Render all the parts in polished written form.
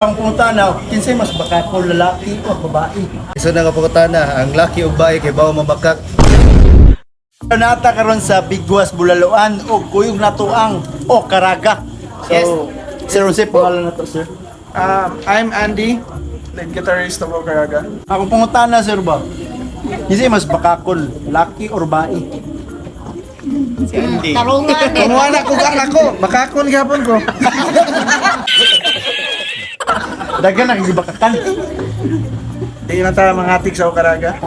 Ang pangutana, kinsay mas bakakol, lalaki o babae? Isa na nga pangutana, ang laki ug bae kay bawo mabakak. Nata karon sa Biguas, Bulaluan o kuyog natuang o Karaga. So, Sir Jose, pangalan na to, sir. I'm Andy, lead guitarist of Okaraga. Akong pangutana, sir ba? Kinsay mas bakakol, lalaki o babae? Tarungan din. Kumuha na ko ang ako, makakon gapon ko. Dagan ang gibakakan. Di man ta mangatik sa Okaraga.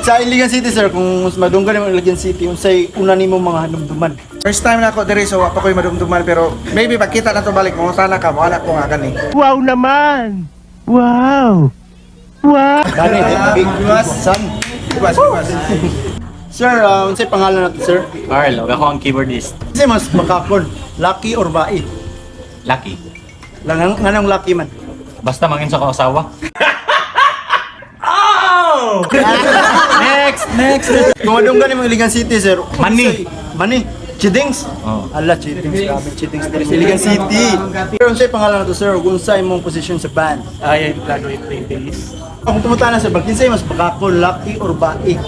Sa Iligan City, sir, kung mas madunggan mo Iligan City, unsay una nimo mga hanumduman? First time na ako diri so wa pa ko'y madumduman pero maybe pagkita na to balik mo sana ka mo anak ko nga kani. Wow naman! Wow! Wow! Gani, big son. Bas. Sir, unsay pangalan nato, sir? Carl, ako ang keyboardist. Kinsay mas bakakol, lalaki or babae? Lucky. Nganong lalaki man? Basta mangin sa kausawa. Oh! Next! Kung madunggan mo Iligan City, sir, Mani. Mani. Chidings? Oh. Ala, Chidings. Grabe, Chidings. Iligan City. Pero unsay pangalan nato, sir? Kung unsay imong posisyon sa band? I graduate play bass. Kung pumunta na sa band, kinsay mas bakakol, lalaki or babae?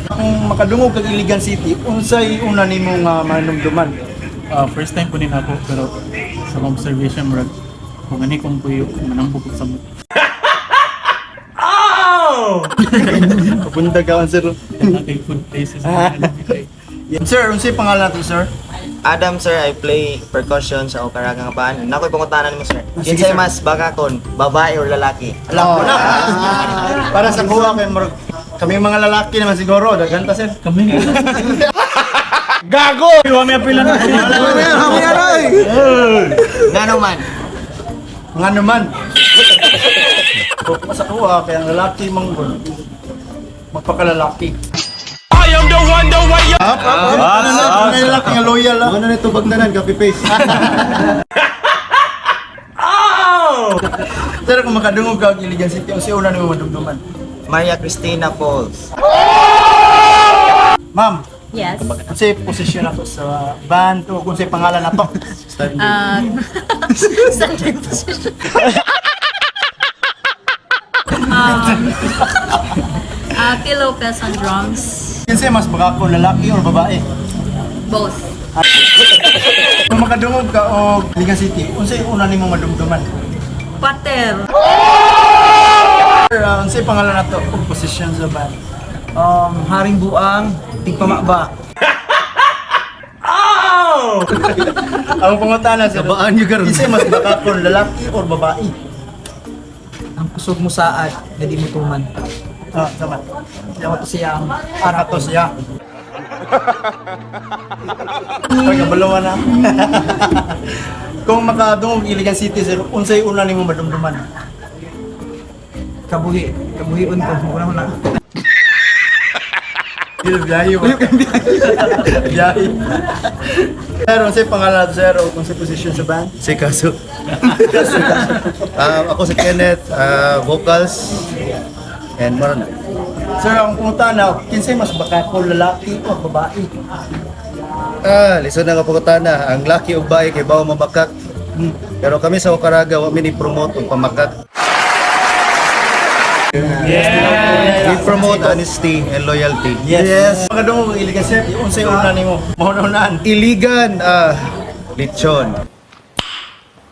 Kung makadungog kag Iligan City, unsay una nimo nga manumduman? First time po din ako pero sa observation murag kung ani kong puyo manang bukod sa mo. Papunta ka, sir. Nating food places. Sir, unsay pangalan nato, sir? Adam sir, I play percussion sa Okaraga nga band. Nakoy pangutanan mo sir. Sige, Kinsay sir. mas bakakon, babae or lalaki? Alam ko na. Para sa kuha kay Mark. Kami mga lalaki naman siguro, daganta, sir. Kami nga. Gago! Iwa may apilan na. Nga naman. Nga naman. Sa kuha kay ang lalaki manggol. Magpakalalaki. I am the one, the way you... May lalaki nga loyal, Ano na ito bagdanan, copy paste. Sir, kung makadungog ka ang Iligan City, ang siya una nimo madumduman. Maria Cristina Falls. Ma'am, Yes. kung sa'yo posisyon na to sa band o kung sa'yo pangalan na to? Standing position. Aki Lopez on drums. Kung sa'yo mas bakakol, lalaki or babae? Both. Kung makadungog ka o Iligan City, kung sa'yo una nimo madumduman? Pater. Sir, kung sa'yo pangalan na to o posisyon sa band? Haring buang, tigpamakba. Ang pangutana, sir. Kabaan niyo, karon. Kung sa'yo mas bakakol, lalaki or babae? Ang kusog mo saad, na di mo tuman. Sama. Yawa to siya ang Para to siya. Pagkabalawan na. Kung makadungog Iligan City, sir, unsay una nimo madumduman? kabuhion ko, muna na. Biyahe mo. Biyahe. Sir, unsay pangalan nato, sir, o kung sa posisyon sa band? Si Kaso. Ako si Kenneth, vocals. And maron. Sir, ang pangutana, kinsay mas bakakol, lalaki o babae? Listen na nga pangutana, ang laki ug bae kay bawo mabakak. Pero kami sa Okaraga, wa mi ni promote og pamakak. We promote honesty and loyalty. Yes. Makadungog Iligan City, unsay una nimo? Mauna-unaan. Iligan, lechon.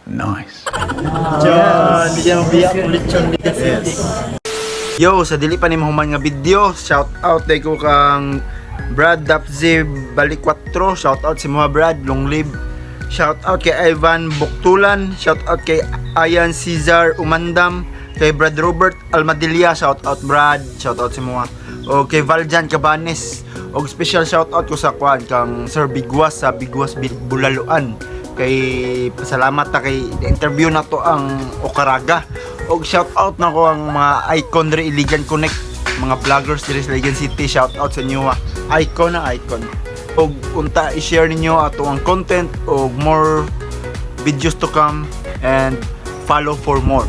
Diyan, bigyan mo biyak ulit yung Iligan City. Yo, sa dili pa ni mahuman nga video, shout out day ko kang Brad Dapzi Balikwatro, shout out si mga Brad, long live. Shout out kay Ivan Buktulan, shout out kay Ayan Cesar Umandam, kay Brad Robert Almadilla, shout out Brad, shout out si mga. O kay Valjan Cabanes, og special shout out ko sa kwan kang Sir Biguas sa Biguas Bulaluan. Kay pasalamat ta kay interview na to ang Okaraga. Og shout out na ko ang mga icon diri Iligan Connect, mga vloggers diri sa Iligan City, shout out sa inyo. Icon na icon. Og unta i-share ninyo ato ang content og more videos to come and follow for more.